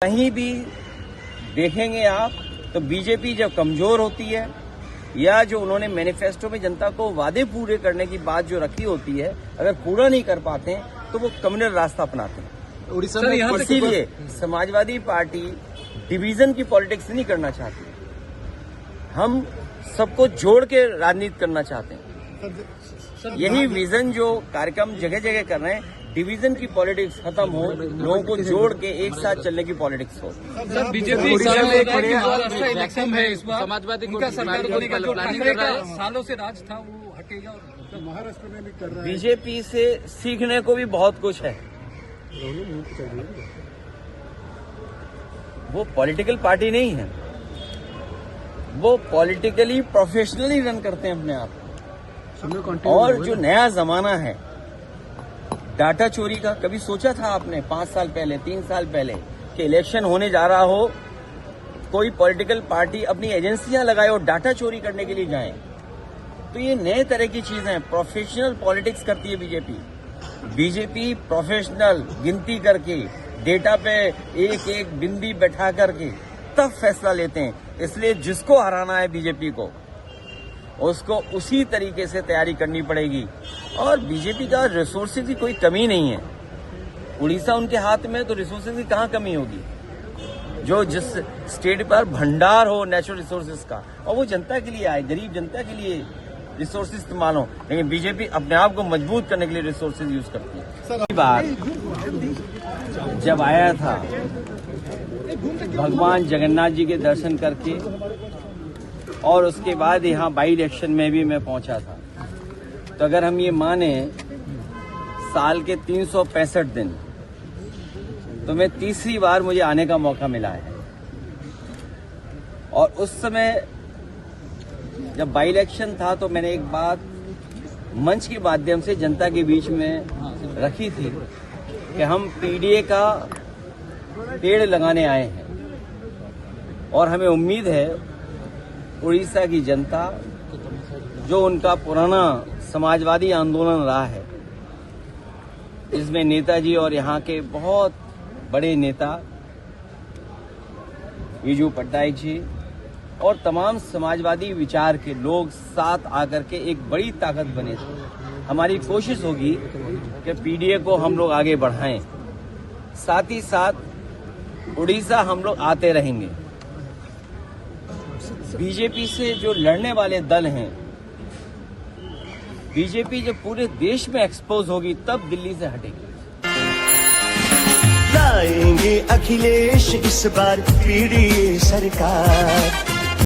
कहीं भी देखेंगे आप तो बीजेपी जब कमजोर होती है या जो उन्होंने मैनिफेस्टो में जनता को वादे पूरे करने की बात जो रखी होती है, अगर पूरा नहीं कर पाते हैं तो वो कम्युनल रास्ता अपनाते हैं। उड़ीसा में इसीलिए समाजवादी पार्टी डिवीजन की पॉलिटिक्स नहीं करना चाहती, हम सबको जोड़ के राजनीति करना चाहते हैं। यही विजन जो कार्यक्रम जगह जगह कर रहे हैं, डिवीजन की पॉलिटिक्स खत्म हो, लोगों को जोड़ के एक साथ चलने की पॉलिटिक्स हो। सर बीजेपी इलेक्शन है इस बार, समाजवादी का सरकार बनने का जो ठाकरे का सालों से राज था वो हटेगा। महाराष्ट्र में भी कर रहा है। बीजेपी से सीखने को भी बहुत कुछ है। वो पॉलिटिकल पार्टी नहीं है, वो पॉलिटिकली प्रोफेशनली रन करते हैं अपने आप। और जो नया जमाना है डाटा चोरी का, कभी सोचा था आपने 5 साल पहले 3 साल पहले कि इलेक्शन होने जा रहा हो, कोई पॉलिटिकल पार्टी अपनी एजेंसियां लगाए और डाटा चोरी करने के लिए जाए? तो ये नए तरह की चीजें हैं। प्रोफेशनल पॉलिटिक्स करती है बीजेपी प्रोफेशनल गिनती करके डेटा पे एक एक बिंदी बैठा करके तब फैसला लेते हैं। इसलिए जिसको हराना है बीजेपी को, उसको उसी तरीके से तैयारी करनी पड़ेगी। और बीजेपी का रिसोर्सेज की कोई कमी नहीं है। उड़ीसा उनके हाथ में, तो रिसोर्सेज की कहाँ कमी होगी? जो जिस स्टेट पर भंडार हो नेचुरल रिसोर्सेज का, और वो जनता के लिए आए, गरीब जनता के लिए रिसोर्सेज इस्तेमाल हो। लेकिन बीजेपी अपने आप को मजबूत करने के लिए रिसोर्सेज यूज करती है। बार जब आया था भगवान जगन्नाथ जी के दर्शन करके, और उसके बाद यहाँ बाई इलेक्शन में भी मैं पहुंचा था, तो अगर हम ये माने साल के 365 दिन, तो मैं तीसरी बार मुझे आने का मौका मिला है। और उस समय जब बाई इलेक्शन था तो मैंने एक बात मंच के माध्यम से जनता के बीच में रखी थी कि हम पीडीए का पेड़ लगाने आए हैं, और हमें उम्मीद है उड़ीसा की जनता, जो उनका पुराना समाजवादी आंदोलन रहा है, इसमें नेताजी और यहाँ के बहुत बड़े नेता बीजू पट्टनायक जी और तमाम समाजवादी विचार के लोग साथ आकर के एक बड़ी ताकत बने थे। हमारी कोशिश होगी कि पीडीए को हम लोग आगे बढ़ाएं, साथ ही साथ उड़ीसा हम लोग आते रहेंगे। बीजेपी से जो लड़ने वाले दल हैं, बीजेपी जब पूरे देश में एक्सपोज होगी तब दिल्ली से हटेगी। लाएंगे अखिलेश इस बार पीडीए सरकार।